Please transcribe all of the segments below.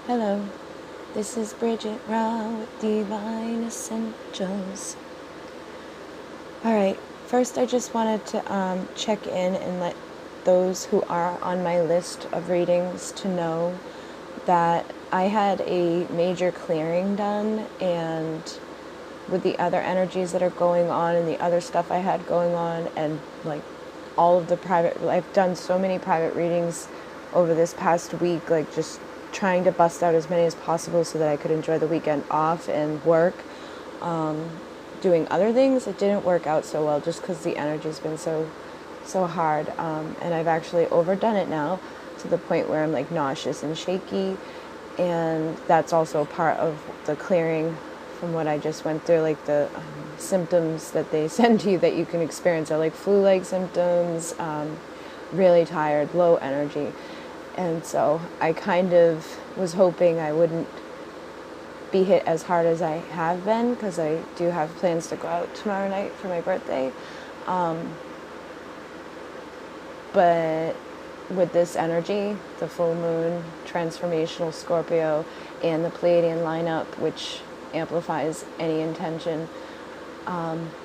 Hello, this is Bridget Raw with Divine Essentials. Alright, first I just wanted to check in and let those who are on my list of readings to know that I had a major clearing done, and with the other energies that are going on and the other stuff I had going on, and like all of the private, I've done so many private readings over this past week, like just trying to bust out as many as possible so that I could enjoy the weekend off and work. Doing other things, it didn't work out so well just because the energy's been so hard, and I've actually overdone it now to the point where I'm like nauseous and shaky, and that's also part of the clearing from what I just went through. Like the symptoms that they send to you that you can experience are like flu-like symptoms, really tired, low energy. And so I kind of was hoping I wouldn't be hit as hard as I have been, because I do have plans to go out tomorrow night for my birthday. But with this energy, the full moon, transformational Scorpio, and the Pleiadian lineup, which amplifies any intention,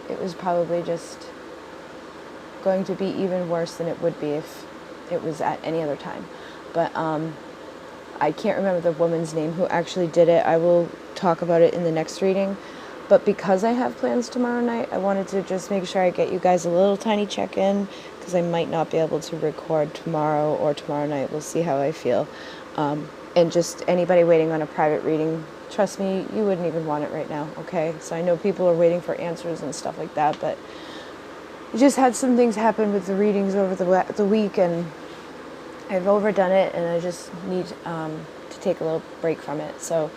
it was probably just going to be even worse than it would be if it was at any other time. But I can't remember the woman's name who actually did it. I will talk about it in the next reading. But because I have plans tomorrow night, I wanted to just make sure I get you guys a little tiny check-in, because I might not be able to record tomorrow or tomorrow night. We'll see how I feel. And just anybody waiting on a private reading, trust me, you wouldn't even want it right now, okay? So I know people are waiting for answers and stuff like that, but I just had some things happen with the readings over the week, and I've overdone it, and I just need to take a little break from it. So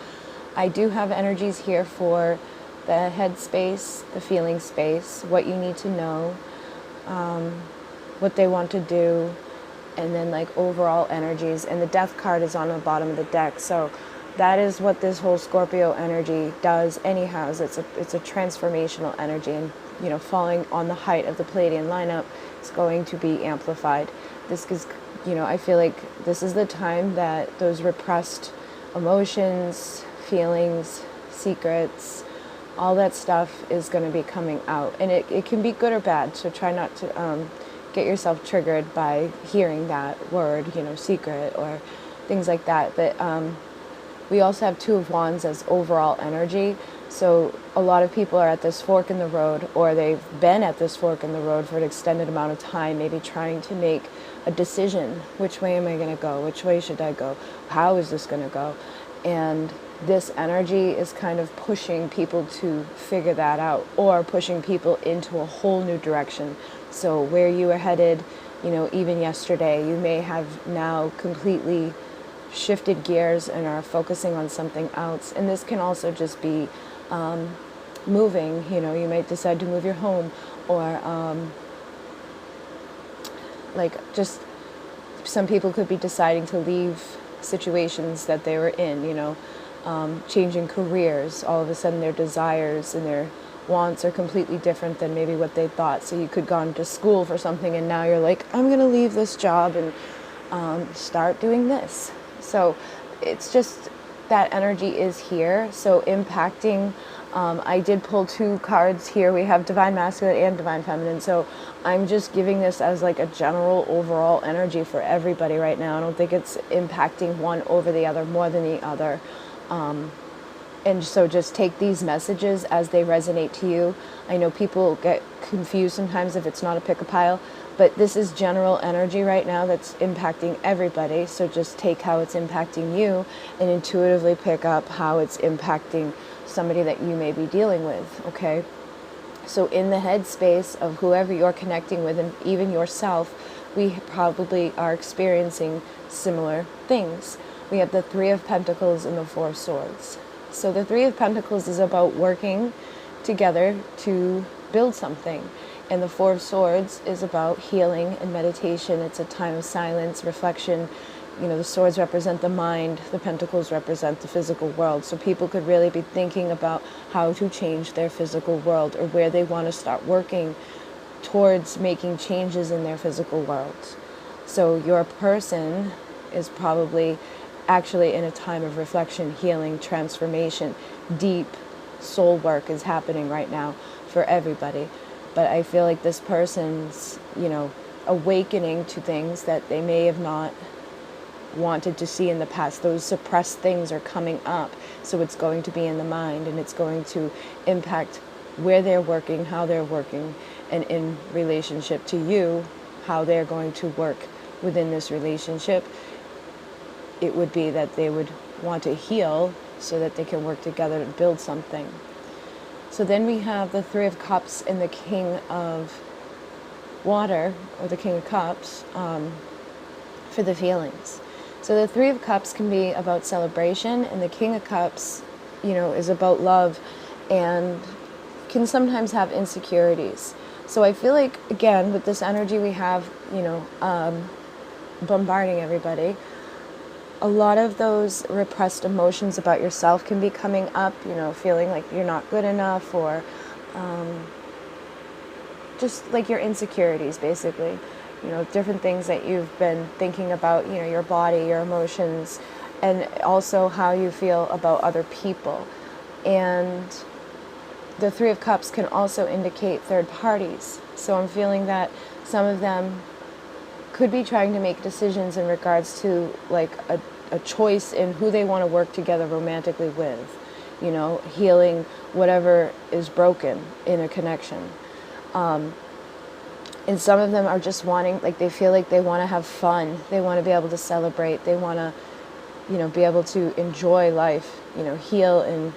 I do have energies here for the head space, the feeling space, what you need to know, what they want to do, and then like overall energies. And the death card is on the bottom of the deck. So that is what this whole Scorpio energy does anyhow. It's a transformational energy, and you know, falling on the height of the Pleiadian lineup is going to be amplified. This is, you know, I feel like this is the time that those repressed emotions, feelings, secrets, all that stuff is going to be coming out. And it can be good or bad, so try not to get yourself triggered by hearing that word, you know, secret or things like that. But we also have Two of Wands as overall energy. So a lot of people are at this fork in the road, or they've been at this fork in the road for an extended amount of time, maybe trying to make a decision. Which way am I going to go? Which way should I go? How is this going to go? And this energy is kind of pushing people to figure that out, or pushing people into a whole new direction. So where you were headed, you know, even yesterday, you may have now completely shifted gears and are focusing on something else. And this can also just be moving. You know, you might decide to move your home, or like just some people could be deciding to leave situations that they were in, you know, changing careers. All of a sudden their desires and their wants are completely different than maybe what they thought. So you could go into school for something, and now you're like, I'm going to leave this job and start doing this. So it's just that energy is here. So impacting, I did pull two cards here. We have Divine Masculine and Divine Feminine. So I'm just giving this as like a general overall energy for everybody right now. I don't think it's impacting one over the other more than the other. And so just take these messages as they resonate to you. I know people get confused sometimes if it's not a pick-a-pile, but this is general energy right now that's impacting everybody. So just take how it's impacting you and intuitively pick up how it's impacting somebody that you may be dealing with, okay? So in the headspace of whoever you're connecting with, and even yourself, we probably are experiencing similar things. We have the Three of Pentacles and the Four of Swords. So the Three of Pentacles is about working together to build something. And the Four of Swords is about healing and meditation. It's a time of silence, reflection. You know, the swords represent the mind, the pentacles represent the physical world. So people could really be thinking about how to change their physical world, or where they want to start working towards making changes in their physical world. So your person is probably actually in a time of reflection, healing, transformation. Deep soul work is happening right now for everybody. But I feel like this person's, awakening to things that they may have not wanted to see in the past. Those suppressed things are coming up. So it's going to be in the mind, and it's going to impact where they're working, how they're working, and in relationship to you, how they're going to work within this relationship. It would be that they would want to heal so that they can work together to build something. So then we have the Three of Cups and the King of Water, or the King of Cups, for the feelings. So the Three of Cups can be about celebration, and the King of Cups, is about love and can sometimes have insecurities. So I feel like, again, with this energy we have, bombarding everybody, a lot of those repressed emotions about yourself can be coming up, feeling like you're not good enough, or just like your insecurities, basically. Different things that you've been thinking about, your body, your emotions, and also how you feel about other people. And the Three of Cups can also indicate third parties. So I'm feeling that some of them could be trying to make decisions in regards to like a choice in who they want to work together romantically with, healing whatever is broken in a connection. And some of them are just wanting, like they feel like they want to have fun. They want to be able to celebrate. They want to, be able to enjoy life, heal and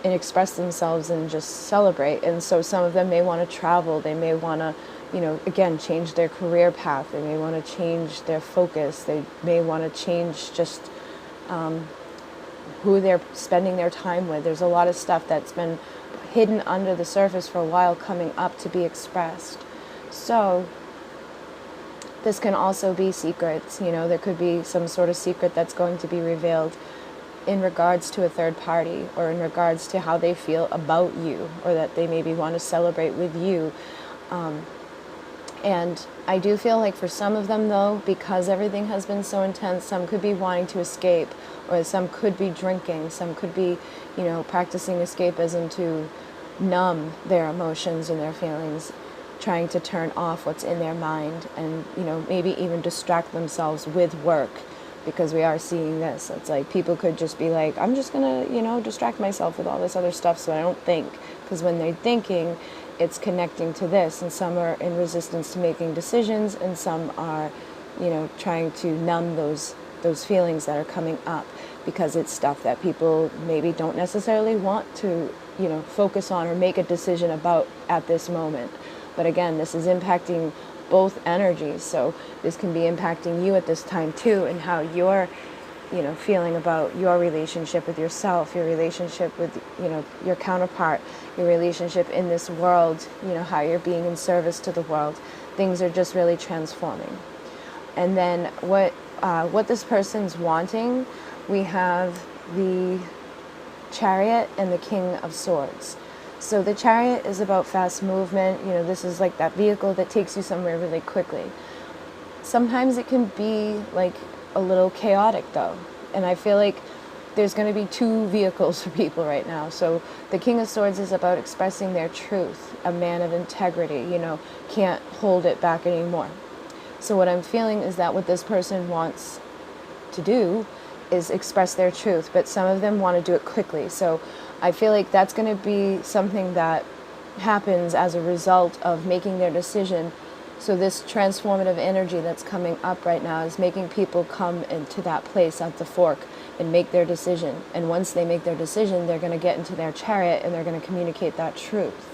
express themselves and just celebrate. And so some of them may want to travel. They may want to, again, change their career path. They may want to change their focus. They may want to change just who they're spending their time with. There's a lot of stuff that's been hidden under the surface for a while coming up to be expressed. So this can also be secrets. There could be some sort of secret that's going to be revealed in regards to a third party, or in regards to how they feel about you, or that they maybe want to celebrate with you. And I do feel like for some of them, though, because everything has been so intense, some could be wanting to escape, or some could be drinking, some could be, practicing escapism to numb their emotions and their feelings, trying to turn off what's in their mind, and, maybe even distract themselves with work, because we are seeing this. It's like people could just be like, I'm just going to, distract myself with all this other stuff so I don't think, because when they're thinking, it's connecting to this, and some are in resistance to making decisions, and some are, trying to numb those feelings that are coming up, because it's stuff that people maybe don't necessarily want to, focus on or make a decision about at this moment. But again, this is impacting both energies, so this can be impacting you at this time too, and how you're, feeling about your relationship with yourself, your relationship with, your counterpart, your relationship in this world, how you're being in service to the world. Things are just really transforming. And then what this person's wanting, we have the Chariot and the King of Swords. So the Chariot is about fast movement. This is like that vehicle that takes you somewhere really quickly. Sometimes it can be like a little chaotic though. And I feel like there's going to be two vehicles for people right now. So the King of Swords is about expressing their truth, a man of integrity, can't hold it back anymore. So what I'm feeling is that what this person wants to do is express their truth, but some of them want to do it quickly. So I feel like that's going to be something that happens as a result of making their decision. So this transformative energy that's coming up right now is making people come into that place at the fork and make their decision. And once they make their decision, they're going to get into their chariot and they're going to communicate that truth.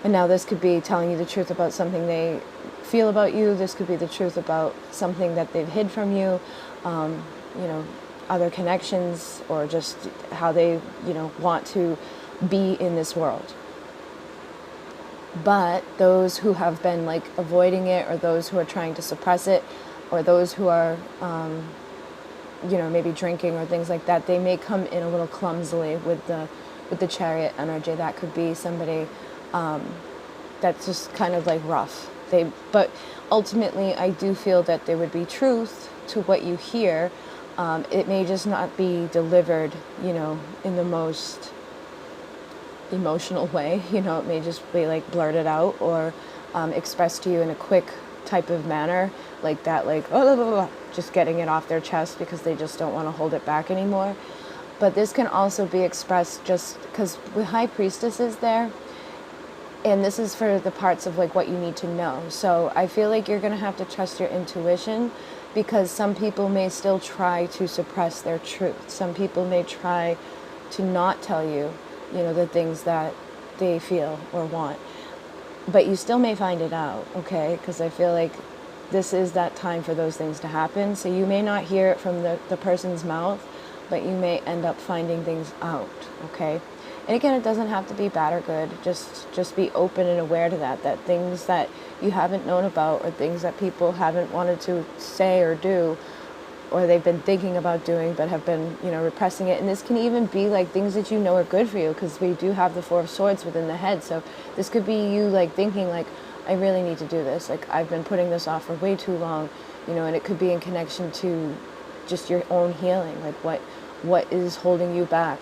And now this could be telling you the truth about something they feel about you. This could be the truth about something that they've hid from you, other connections, or just how they, want to be in this world. But those who have been like avoiding it, or those who are trying to suppress it, or those who are, maybe drinking or things like that, they may come in a little clumsily with the chariot energy. That could be somebody that's just kind of like rough. But ultimately, I do feel that there would be truth to what you hear, It may just not be delivered, in the most emotional way. It may just be like blurted out or expressed to you in a quick type of manner, like that, like, oh, blah, blah, blah, just getting it off their chest because they just don't want to hold it back anymore. But this can also be expressed just because with High Priestess is there, and this is for the parts of like what you need to know. So I feel like you're going to have to trust your intuition, because some people may still try to suppress their truth. Some people may try to not tell you, the things that they feel or want. But you still may find it out, okay? Because I feel like this is that time for those things to happen. So you may not hear it from the person's mouth, but you may end up finding things out, okay? And again, it doesn't have to be bad or good. Just be open and aware to that things that you haven't known about, or things that people haven't wanted to say or do, or they've been thinking about doing but have been, repressing it. And this can even be like things that are good for you, because we do have the Four of Swords within the head. So this could be you like thinking like, I really need to do this. Like, I've been putting this off for way too long, and it could be in connection to just your own healing. Like what is holding you back,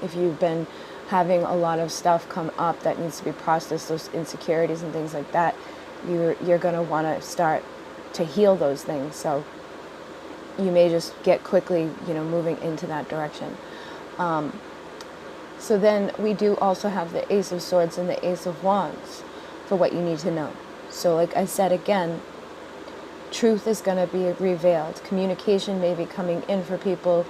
if you've been having a lot of stuff come up that needs to be processed, those insecurities and things like that, you're going to want to start to heal those things. So you may just get quickly, moving into that direction. So then we do also have the Ace of Swords and the Ace of Wands for what you need to know. So like I said, again, truth is going to be revealed. Communication may be coming in for people,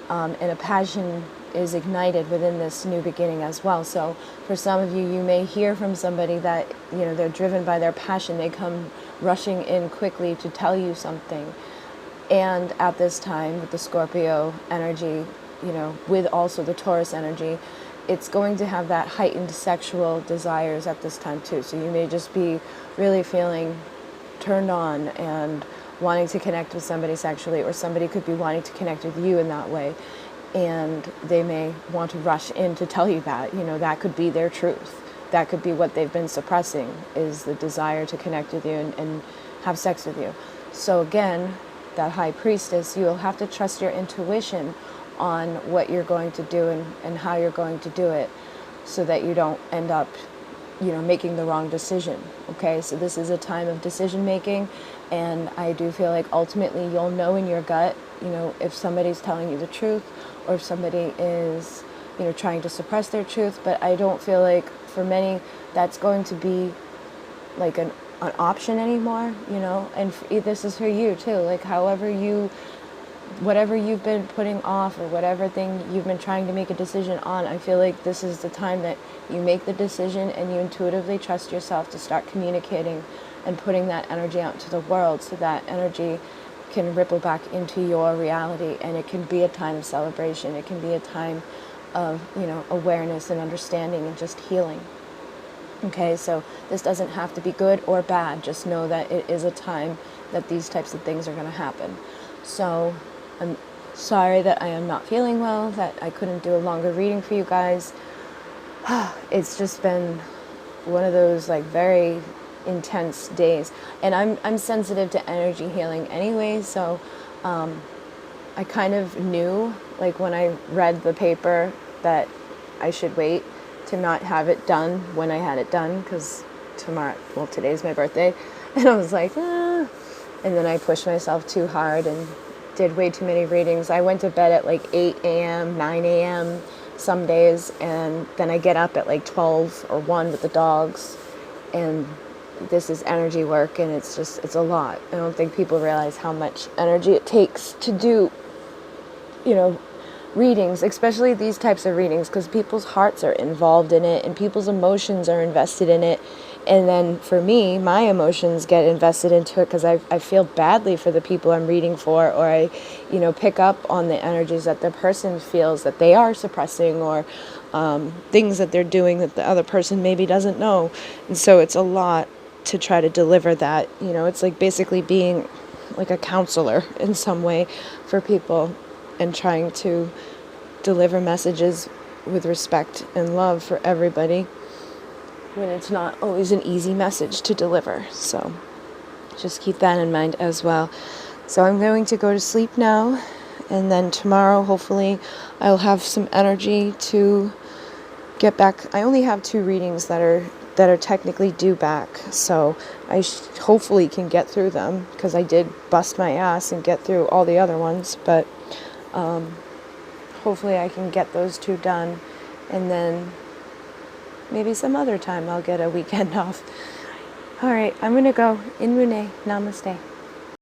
and a passion is ignited within this new beginning as well. So for some of you, you may hear from somebody that, they're driven by their passion. They come rushing in quickly to tell you something. And at this time, with the Scorpio energy, with also the Taurus energy, it's going to have that heightened sexual desires at this time too. So you may just be really feeling turned on and wanting to connect with somebody sexually, or somebody could be wanting to connect with you in that way. And they may want to rush in to tell you that, that could be their truth. That could be what they've been suppressing, is the desire to connect with you and have sex with you. So again, that High Priestess, you'll have to trust your intuition on what you're going to do and how you're going to do it, so that you don't end up, making the wrong decision, okay? So this is a time of decision making, and I do feel like ultimately you'll know in your gut, if somebody's telling you the truth, or if somebody is, trying to suppress their truth. But I don't feel like for many that's going to be like an option anymore, and this is for you too. Like whatever you've been putting off, or whatever thing you've been trying to make a decision on, I feel like this is the time that you make the decision and you intuitively trust yourself to start communicating and putting that energy out into the world, so that energy can ripple back into your reality, and it can be a time of celebration. It can be a time of, awareness and understanding and just healing. Okay, so this doesn't have to be good or bad. Just know that it is a time that these types of things are going to happen. So I'm sorry that I am not feeling well, that I couldn't do a longer reading for you guys. It's just been one of those like very intense days, and I'm sensitive to energy healing anyway, so I kind of knew, like when I read the paper, that I should wait to not have it done when I had it done, because today's my birthday, and I was like, and then I pushed myself too hard and did way too many readings. I went to bed at like 8 a.m., 9 a.m. some days, and then I get up at like 12 or 1 with the dogs, and this is energy work, and it's a lot. I don't think people realize how much energy it takes to do, readings, especially these types of readings, because people's hearts are involved in it and people's emotions are invested in it. And then for me, my emotions get invested into it because I feel badly for the people I'm reading for, or I, pick up on the energies that the person feels that they are suppressing, or things that they're doing that the other person maybe doesn't know. And so it's a lot to try to deliver that. It's like basically being like a counselor in some way for people, and trying to deliver messages with respect and love for everybody, when it's not always an easy message to deliver. So just keep that in mind as well. So I'm going to go to sleep now, and then tomorrow hopefully I'll have some energy to get back. I only have 2 readings that are technically due back, so I hopefully can get through them, because I did bust my ass and get through all the other ones, but hopefully I can get those 2 done, and then maybe some other time I'll get a weekend off. All right, I'm gonna go. In Mune. Namaste.